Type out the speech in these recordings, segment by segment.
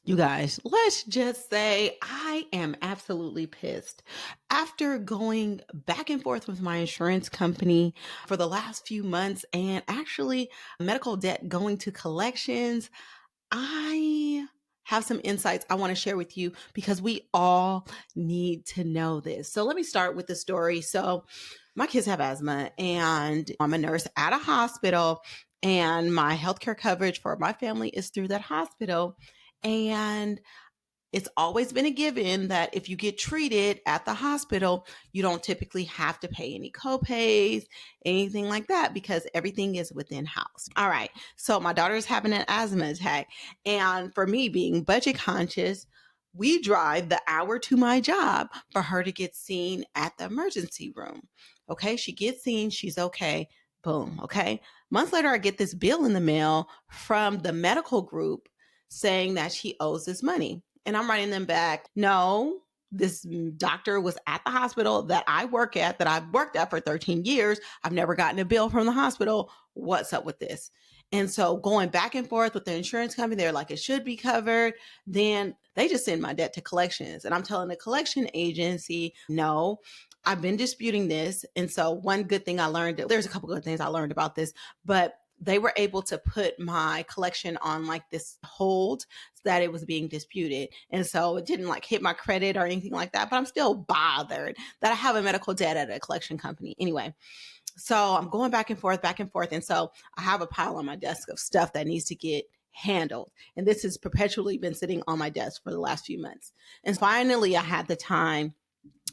You guys, let's just say I am absolutely pissed. After going back and forth with my insurance company for the last few months and actually medical debt going to collections, I have some insights I want to share with you because we all need to know this. So let me start with the story. So my kids have asthma and I'm a nurse at a hospital and my healthcare coverage for my family is through that hospital. And it's always been a given that if you get treated at the hospital, you don't typically have to pay any copays, anything like that, because everything is within house. All right. So my daughter is having an asthma attack. And for me being budget conscious, we drive the hour to my job for her to get seen at the emergency room. Okay. She gets seen. She's okay. Boom. Okay. Months later, I get this bill in the mail from the medical group saying that she owes this money. And I'm writing them back, no, this doctor was at the hospital that I work at, that I've worked at for 13 years. I've never gotten a bill from the hospital. What's up with this? And so going back and forth with the insurance company, they're like, it should be covered. Then they just send my debt to collections. And I'm telling the collection agency, no, I've been disputing this. And so one good thing I learned, there's a couple good things I learned about this, but they were able to put my collection on like this hold so that it was being disputed. And so it didn't like hit my credit or anything like that, but I'm still bothered that I have a medical debt at a collection company. Anyway, so I'm going back and forth, back and forth. And so I have a pile on my desk of stuff that needs to get handled. And this has perpetually been sitting on my desk for the last few months. And finally, I had the time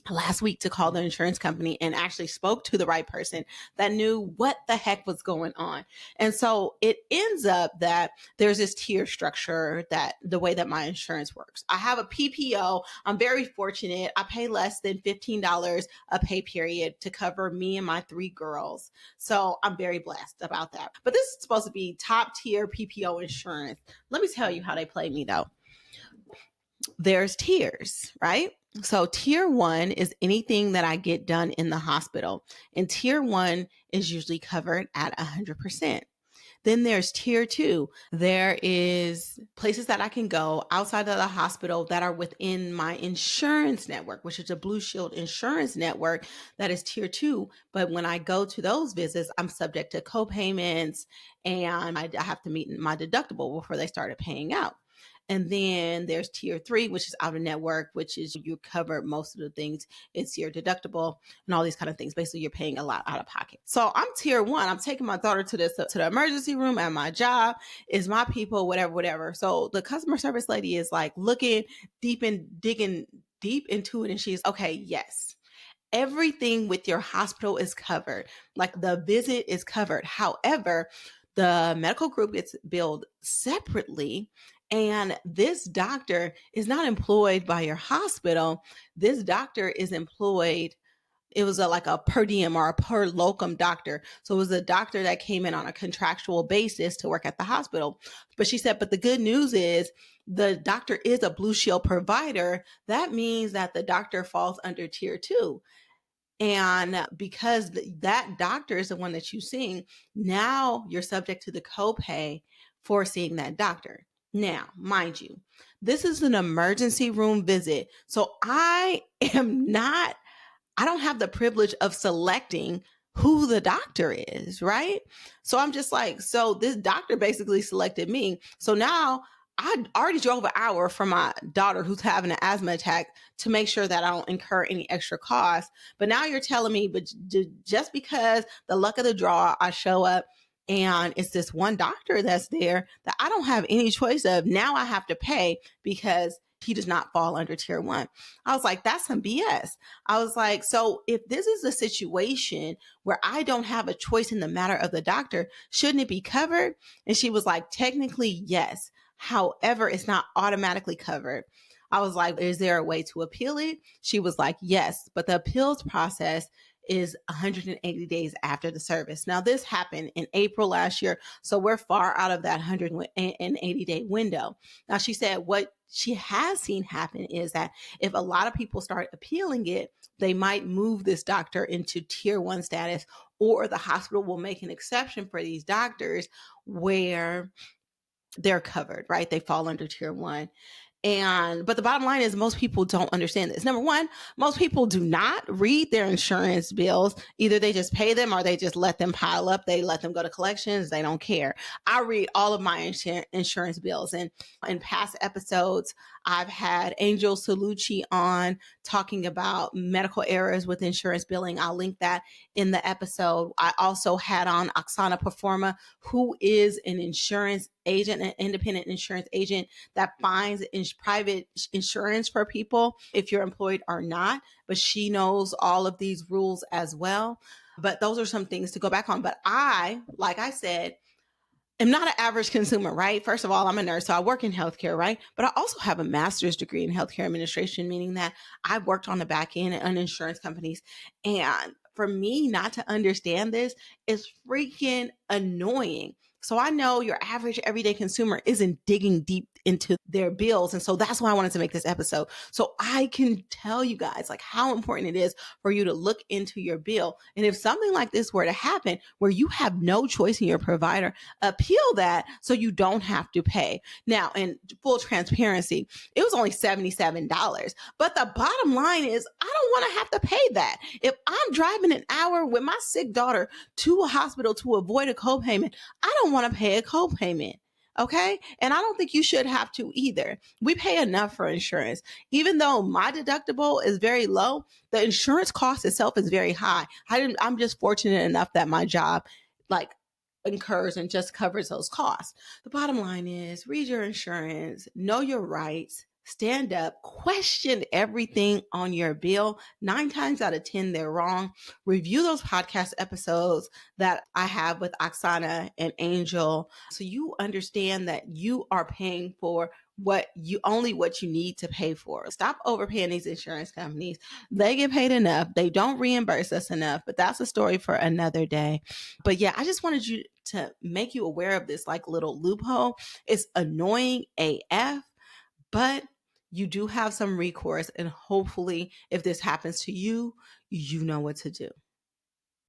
last week to call the insurance company and actually spoke to the right person that knew what the heck was going on. And so it ends up that there's this tier structure that the way that my insurance works. I have a PPO. I'm very fortunate. I pay less than $15 a pay period to cover me and my three girls. So I'm very blessed about that. But this is supposed to be top tier PPO insurance. Let me tell you how they play me though. There's tiers, right? So tier one is anything that I get done in the hospital. And tier one is usually covered at 100%. Then there's tier two. There is places that I can go outside of the hospital that are within my insurance network, which is a Blue Shield insurance network that is tier two. But when I go to those visits, I'm subject to co-payments and I have to meet my deductible before they started paying out. And then there's tier three, which is out of network, which is you cover most of the things. It's your deductible and all these kind of things. Basically, you're paying a lot out of pocket. So I'm tier one. I'm taking my daughter to the emergency room at my job. Is my people, whatever, whatever. So the customer service lady is like looking deep and digging deep into it. And she's okay, yes. Everything with your hospital is covered. Like the visit is covered. However, the medical group gets billed separately. And this doctor is not employed by your hospital. This doctor is employed. It was like a per diem or a per locum doctor. So it was a doctor that came in on a contractual basis to work at the hospital. But she said, but the good news is the doctor is a Blue Shield provider. That means that the doctor falls under tier two. And because that doctor is the one that you see, now you're subject to the copay for seeing that doctor. Now, mind you, this is an emergency room visit. So I don't have the privilege of selecting who the doctor is, right? So I'm just like, so this doctor basically selected me. So now I already drove an hour for my daughter who's having an asthma attack to make sure that I don't incur any extra costs. But now you're telling me, but just because the luck of the draw, I show up and it's this one doctor that's there that I don't have any choice of. Now I have to pay because he does not fall under tier one. I was like, that's some BS. I was like, so if this is a situation where I don't have a choice in the matter of the doctor, shouldn't it be covered? And she was like, technically, yes. However, it's not automatically covered. I was like, is there a way to appeal it? She was like, yes, but the appeals process is 180 days after the service. Now, this happened in April last year, so we're far out of that 180 day window. Now, she said what she has seen happen is that if a lot of people start appealing it, they might move this doctor into tier one status, or the hospital will make an exception for these doctors where they're covered, right? They fall under tier one. But the bottom line is most people don't understand this. Number one, most people do not read their insurance bills. Either they just pay them or they just let them pile up. They let them go to collections. They don't care. I read all of my insurance bills. And in past episodes, I've had Angel Cellucci on talking about medical errors with insurance billing. I'll link that in the episode. I also had on Oxana Performa, who is an insurance agent, an independent insurance agent that finds private insurance for people if you're employed or not. But she knows all of these rules as well. But those are some things to go back on. But like I said, am not an average consumer, right? First of all, I'm a nurse, so I work in healthcare, right? But I also have a master's degree in healthcare administration, meaning that I've worked on the back end on insurance companies. And for me not to understand this is freaking annoying. So I know your average everyday consumer isn't digging deep into their bills. And so that's why I wanted to make this episode. So I can tell you guys like how important it is for you to look into your bill. And if something like this were to happen where you have no choice in your provider, appeal that so you don't have to pay. Now, in full transparency, it was only $77. But the bottom line is, I don't want to have to pay that. If I'm driving an hour with my sick daughter to a hospital to avoid a copayment, I don't want to pay a copayment. Okay. And I don't think you should have to either. We pay enough for insurance. Even though my deductible is very low, the insurance cost itself is very high. I'm just fortunate enough that my job, like, incurs and just covers those costs. The bottom line is read your insurance, know your rights, stand up, question everything on your bill. 9 times out of 10, they're wrong. Review those podcast episodes that I have with Oxana and Angel so you understand that you are paying for what you need to pay for. Stop overpaying these insurance companies. They get paid enough. They don't reimburse us enough, but that's a story for another day. But yeah, I just wanted you to make you aware of this like little loophole. It's annoying AF, but you do have some recourse. And hopefully, if this happens to you, you know what to do.